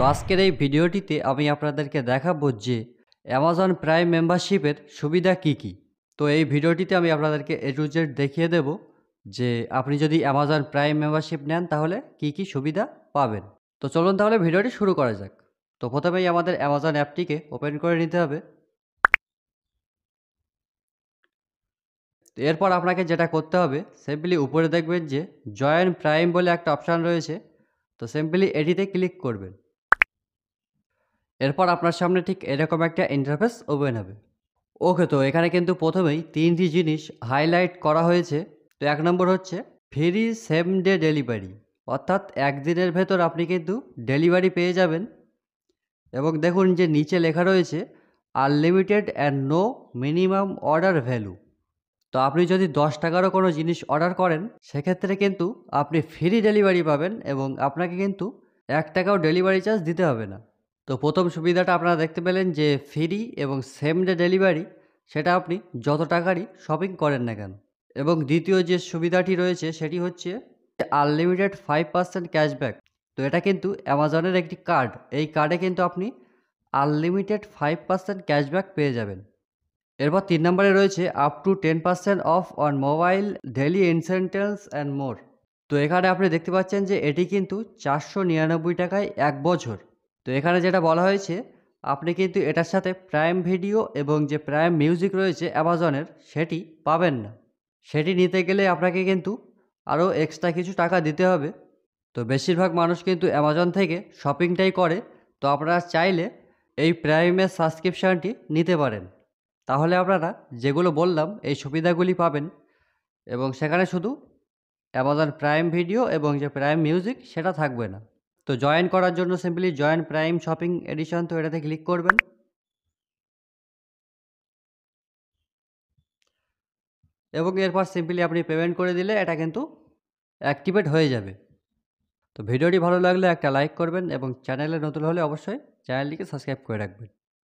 তো আজকের এই ভিডিওটিতে আমি আপনাদেরকে দেখাবো যে অ্যামাজন প্রাইম মেম্বারশিপের সুবিধা কি কি। তো এই ভিডিওটিতে আমি আপনাদেরকে এ টু জেড দেখিয়ে দেব যে আপনি যদি অ্যামাজন প্রাইম মেম্বারশিপ নেন তাহলে কি কি সুবিধা পাবেন। তো চলুন তাহলে ভিডিওটি শুরু করা যাক। তো প্রথমেই আমাদের অ্যামাজন অ্যাপটিকে ওপেন করে নিতে হবে। এরপর আপনাকে যেটা করতে হবে, সিম্পলি উপরে দেখবেন যে জয়েন প্রাইম বলে একটা অপশান রয়েছে। তো সিম্পলি এটিতে ক্লিক করবেন। এরপর আপনার সামনে ঠিক এরকম একটা ইন্টারফেস ওপেন হবে। ওকে, তো এখানে কিন্তু প্রথমেই ৩টি জিনিস হাইলাইট করা হয়েছে। তো ১ নম্বর হচ্ছে ফ্রি সেম ডে ডেলিভারি, অর্থাৎ একদিনের ভেতর আপনি কিন্তু ডেলিভারি পেয়ে যাবেন। এবং দেখুন যে নিচে লেখা রয়েছে unlimited and no minimum order value. তো আপনি যদি ১০ টাকারও কোনো জিনিস অর্ডার করেন সেক্ষেত্রে কিন্তু আপনি ফ্রি ডেলিভারি পাবেন এবং আপনাকে কিন্তু ১ টাকাও ডেলিভারি চার্জ দিতে হবে না। তো প্রথম সুবিধাটা আপনারা দেখতে পেলেন যে ফ্রি এবং সেম ডে ডেলিভারি, সেটা আপনি যত টাকারই শপিং করেন না কেন। এবং দ্বিতীয় যে সুবিধাটি রয়েছে সেটি হচ্ছে আনলিমিটেড 5% ক্যাশব্যাক। তো এটা কিন্তু অ্যামাজনের একটি কার্ড। এই কার্ডে কিন্তু আপনি আনলিমিটেড 5% ক্যাশব্যাক পেয়ে যাবেন। এরপর ৩ নম্বরে রয়েছে up to 10% off on mobile daily incentives and more. তো এখানে আপনি দেখতে পাচ্ছেন যে এটি কিন্তু ৪৯৯ টাকায় ১ বছর। তো এখানে যেটা বলা হয়েছে, আপনি কিন্তু এটার সাথে প্রাইম ভিডিও এবং যে প্রাইম মিউজিক রয়েছে অ্যামাজনের, সেটি পাবেন না। সেটি নিতে গেলে আপনাকে কিন্তু আরও এক্সট্রা কিছু টাকা দিতে হবে। তো বেশিরভাগ মানুষ কিন্তু অ্যামাজন থেকে শপিংটাই করে। তো আপনারা চাইলে এই প্রাইমের সাবস্ক্রিপশানটি নিতে পারেন। তাহলে আপনারা যেগুলো বললাম এই সুবিধাগুলি পাবেন এবং সেখানে শুধু অ্যামাজন প্রাইম ভিডিও এবং যে প্রাইম মিউজিক সেটা থাকবে না। তো জয়েন করার জন্য simply join prime shopping edition, তো এটাতে ক্লিক করবেন। এবং এরপর সিম্পলি আপনি পেমেন্ট করে দিলে এটা কিন্তু অ্যাক্টিভেট হয়ে যাবে। তো ভিডিওটি ভালো লাগলে একটা লাইক করবেন এবং চ্যানেলে নতুন হলে অবশ্যই চ্যানেলটিকে সাবস্ক্রাইব করে রাখবেন।